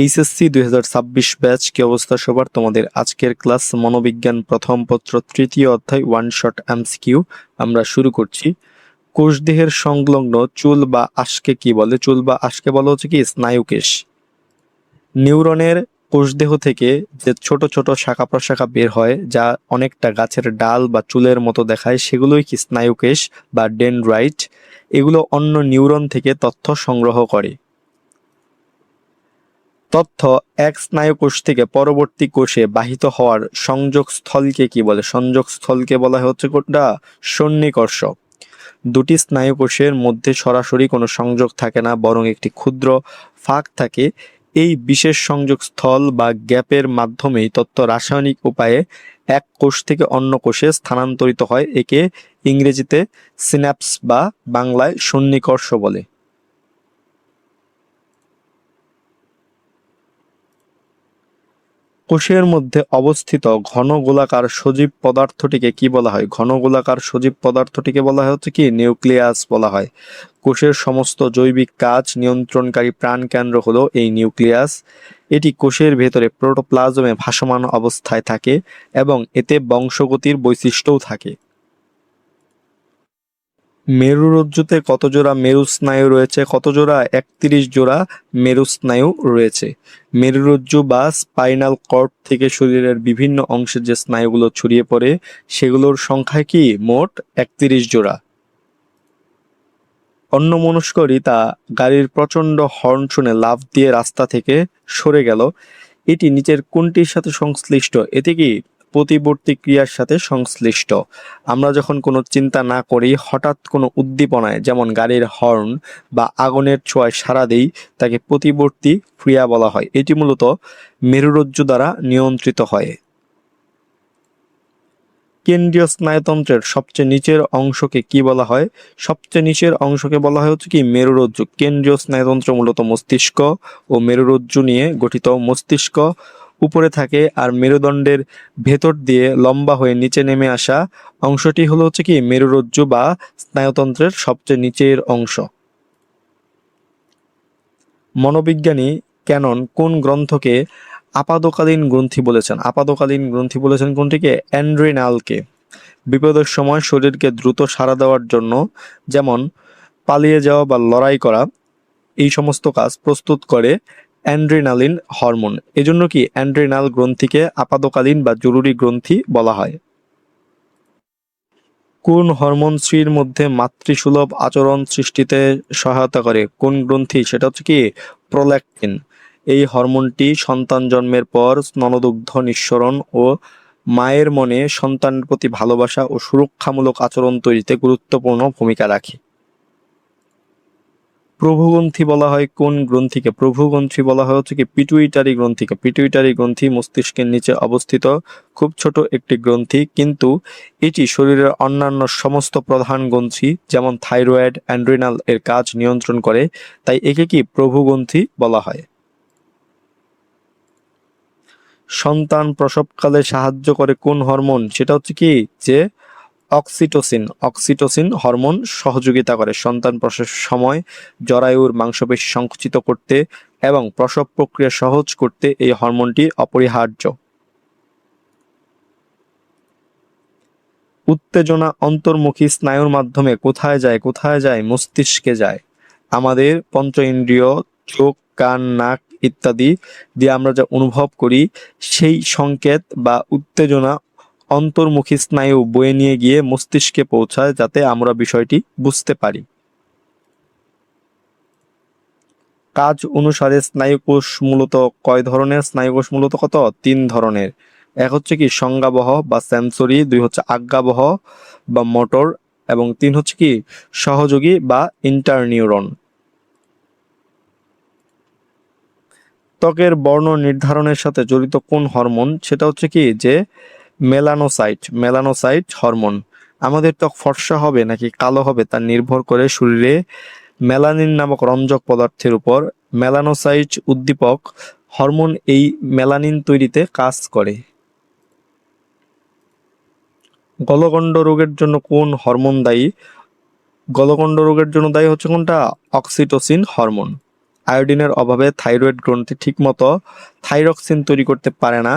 HSC 2026 batch, কি অবস্থা সবার? তোমাদের আজকের ক্লাস মনোবিজ্ঞান প্রথম পত্র তৃতীয় অধ্যায় ওয়ান শট এমসিকিউ আমরা শুরু করছি। কোষদেহের সংলগ্ন চুল বা আঁশকে কি বলে? চুল বা আঁশকে বলা হচ্ছে কি স্নায়ুকেশ। নিউরনের কোষদেহ থেকে যে ছোট ছোট শাখা প্রশাখা বের হয়, যা অনেকটা গাছের ডাল বা চুলের মতো দেখায়, সেগুলোই কি স্নায়ুকেশ বা ডেনড্রাইট। এগুলো অন্য নিউরন থেকে তথ্য সংগ্রহ করে। তথ্য এক স্নায়ুকোষ থেকে পরবর্তী কোষে বাহিত হওয়ার সংযোগ স্থলকে কি বলে? সংযোগ স্থলকে বলা হচ্ছে কোনটা? সন্নিকর্ষ। দুটি স্নায়ুকোষের মধ্যে সরাসরি কোনো সংযোগ থাকে না, বরং একটি ক্ষুদ্র ফাঁক থাকে। এই বিশেষ সংযোগ স্থল বা গ্যাপের মাধ্যমেই তথ্য রাসায়নিক উপায়ে এক কোষ থেকে অন্য কোষে স্থানান্তরিত হয়। একে ইংরেজিতে সিন্যাপস বা বাংলায় সন্নিকর্ষ বলে। কোষের মধ্যে অবস্থিত ঘন গোলাকার সজীব পদার্থটিকে কি বলা হয়? ঘন গোলাকার সজীব পদার্থটিকে বলা হয় হচ্ছে কি নিউক্লিয়াস বলা হয়। কোষের সমস্ত জৈবিক কাজ নিয়ন্ত্রণকারী প্রাণকেন্দ্র হলো এই নিউক্লিয়াস। এটি কোষের ভেতরে প্রোটোপ্লাজমে ভাসমান অবস্থায় থাকে এবং এতে বংশগতির বৈশিষ্ট্যও থাকে। মেরুরজ্জুতে কত জোড়া মেরুস্নায়ু রয়েছে? কত জোড়া? 31 জোড়া মেরুস্নায়ু রয়েছে। মেরুরজ্জু বা স্পাইনাল কর্ড থেকে শরীরের বিভিন্ন অংশে যে স্নায়ুগুলো ছড়িয়ে পড়ে, সেগুলোর সংখ্যা কি? মোট 31 জোড়া। অন্যমনস্ক রিতা গাড়ির প্রচণ্ড হর্ন শুনে লাফ দিয়ে রাস্তা থেকে সরে গেল। এটি নিচের কোনটির সাথে সংশ্লিষ্ট? এতে কি প্রতিবর্তী ক্রিয়ার সাথে সংশ্লিষ্ট। আমরা যখন কোনো চিন্তা না করি হঠাৎ কোনো উদ্দীপনায়, যেমন গাড়ির হর্ন বা আগুনের ছোঁয়ায় সাড়া দেই, তাকে প্রতিবর্তী ক্রিয়া বলা হয়। এটি মূলত মেরুরজ্জু দ্বারা নিয়ন্ত্রিত হয়। কেন্দ্রীয় স্নায়ুতন্ত্রের সবচেয়ে নিচের অংশকে কি বলা হয়? সবচেয়ে নিচের অংশকে বলা হয় হচ্ছে কি মেরুরজ্জু। কেন্দ্রীয় স্নায়ুতন্ত্র মূলত মস্তিষ্ক ও মেরুরজ্জু নিয়ে গঠিত। মস্তিষ্ক উপরে থাকে আর মেরুদণ্ডের ভেতর দিয়ে লম্বা হয়ে নিচে নেমে আসা অংশটি হলো হচ্ছে কি মেরুরজ্জু বা স্নায়ুতন্ত্রের সবচেয়ে নিচের অংশ। মনোবিজ্ঞানী ক্যানন কোন গ্রন্থকে আপাতকালীন গ্রন্থি বলেছেন? আপাতকালীন গ্রন্থি বলেছেন কোনটিকে? অ্যাড্রিনালকে। বিপদের সময় শরীরকে দ্রুত সাড়া দেওয়ার জন্য, যেমন পালিয়ে যাওয়া বা লড়াই করা, এই সমস্ত কাজ প্রস্তুত করে অ্যাড্রিনালিন হরমোন। এজন্য কি অ্যাড্রিনাল গ্রন্থিকে আপাতকালীন বা জরুরি গ্রন্থি বলা হয়। কোন হরমোন স্ত্রীর মধ্যে মাতৃসুলভ আচরণ সৃষ্টিতে সহায়তা করে? কোন গ্রন্থি? সেটা হচ্ছে কি প্রোল্যাক্টিন। এই হরমোনটি সন্তান জন্মের পর স্তনদুগ্ধ নিঃসরণ ও মায়ের মনে সন্তানের প্রতি ভালোবাসা ও সুরক্ষামূলক আচরণ তৈরিতে গুরুত্বপূর্ণ ভূমিকা রাখে। প্রভুগ্রন্থি বলা হয় কোন গ্রন্থিকে? প্রভুগ্রন্থি বলা হয় হচ্ছে কি পিটুইটারি গ্রন্থিকে। পিটুইটারি গ্রন্থি মস্তিষ্কের নিচে অবস্থিত খুব ছোট একটি গ্রন্থি, কিন্তু এটি শরীরের অন্যান্য সমস্ত প্রধান গ্রন্থি যেমন থাইরয়েড, অ্যাড্রিনাল এর কাজ নিয়ন্ত্রণ করে, তাই একে কি প্রভুগ্রন্থি বলা হয়। সন্তান প্রসবকালে সাহায্য করে কোন হরমোন? সেটা হচ্ছে কি যে অক্সিটোসিন। অক্সিটোসিন হরমোন সহযোগিতা করে সন্তান প্রসবের সময় জরায়ুর মাংসপেশি সংকুচিত করতে এবং প্রসব প্রক্রিয়া সহজ করতে এই হরমোনটি অপরিহার্য। উত্তেজনা অন্তর্মুখী স্নায়ুর মাধ্যমে কোথায় যায়? কোথায় যায়? মস্তিষ্কে যায়। আমাদের পঞ্চ ইন্দ্রিয়, চোখ, কান, নাক ইত্যাদি দিয়ে আমরা যা অনুভব করি, সেই সংকেত বা উত্তেজনা অন্তর্মুখী স্নায়ু বয়ে নিয়ে গিয়ে মস্তিষ্কে পৌঁছায়, যাতে আমরা বিষয়টি বুঝতে পারি। কাজ অনুসারে স্নায়ুকোষ মূলত কয় ধরনের? স্নায়ুকোষ মূলত কত? 3 ধরনের। এক হচ্ছে কি সংজ্ঞাবহ বা সেন্সরি, 2 হচ্ছে আজ্ঞাবহ বা মোটর, এবং 3 হচ্ছে কি সহযোগী বা ইন্টারনিউরন। ত্বকের বর্ণ নির্ধারণের সাথে জড়িত কোন হরমোন? সেটা হচ্ছে কি যে মেলানোসাইট। Melanocyte hormone. আমাদের ত্বক ফর্সা হবে নাকি কালো হবে তা নির্ভর করে শরীরে মেলানিন নামক রঞ্জক পদার্থের উপর। মেলানোসাইট উদ্দীপক হরমোন এই মেলানিন তৈরিতে কাজ করে। গলগণ্ড রোগের জন্য কোন হরমোন দায়ী? গলগণ্ড রোগের জন্য দায়ী হচ্ছে কোনটা? Oxytocin hormone. আয়োডিনের অভাবে থাইরয়েড গ্রন্থি ঠিকমতো থাইরক্সিন তৈরি করতে পারে না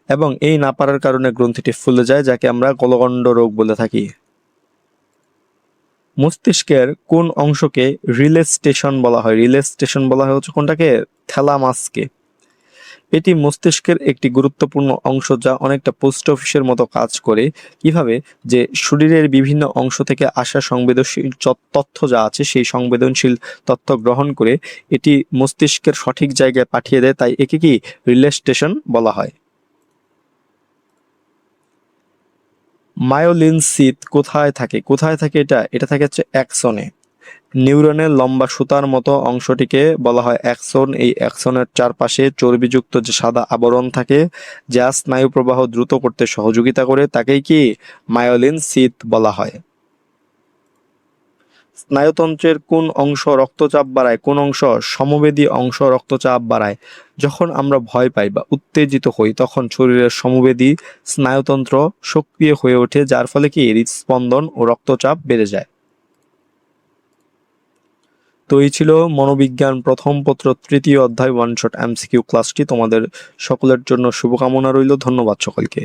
এবং এই না পারার কারণে গ্রন্থিটি ফুলে যায়, যাকে আমরা গলগণ্ড রোগ বলে থাকি। মস্তিষ্কের কোন অংশকে রিলে স্টেশন বলা হয়? রিলে স্টেশন বলা হয় হচ্ছে কোনটাকে? থ্যালামাসকে। এটি মস্তিষ্কের একটি গুরুত্বপূর্ণ অংশ যা অনেকটা পোস্ট অফিসের মতো কাজ করে। কিভাবে? যে শরীরের বিভিন্ন অংশ থেকে আসা সংবেদনশীল তথ্য যা আছে সেই সংবেদনশীল তথ্য গ্রহণ করে এটি মস্তিষ্কের সঠিক জায়গায় পাঠিয়ে দেয়, তাই একে কি রিলে স্টেশন বলা হয়। মায়োলিন শীথ কোথায় থাকে? কোথায় থাকে এটা? এটা থাকে হচ্ছে অ্যাক্সনে। নিউরনের লম্বা সুতার মতো অংশটিকে বলা হয় অ্যাক্সন। এই অ্যাক্সনের চারপাশে চর্বিযুক্ত যে সাদা আবরণ থাকে যা স্নায়ু প্রবাহ দ্রুত করতে সহযোগিতা করে তাকেই কি মায়োলিন শীথ বলা হয়। স্নায়ুতন্ত্রের কোন অংশ রক্তচাপ বাড়ায়? কোন অংশ? সমবেদী অংশ রক্তচাপ বাড়ায়। যখন আমরা ভয় পাই বা উত্তেজিত হই তখন শরীরের সমবেদী স্নায়ুতন্ত্র সক্রিয় হয়ে ওঠে, যার ফলে কি হৃদস্পন্দন ও রক্তচাপ বেড়ে যায়। তো এই ছিল মনোবিজ্ঞান প্রথম পত্র তৃতীয় অধ্যায় ওয়ান শট এমসিকিউ ক্লাসটি। তোমাদের সকলের জন্য শুভকামনা রইল। ধন্যবাদ সকলকে।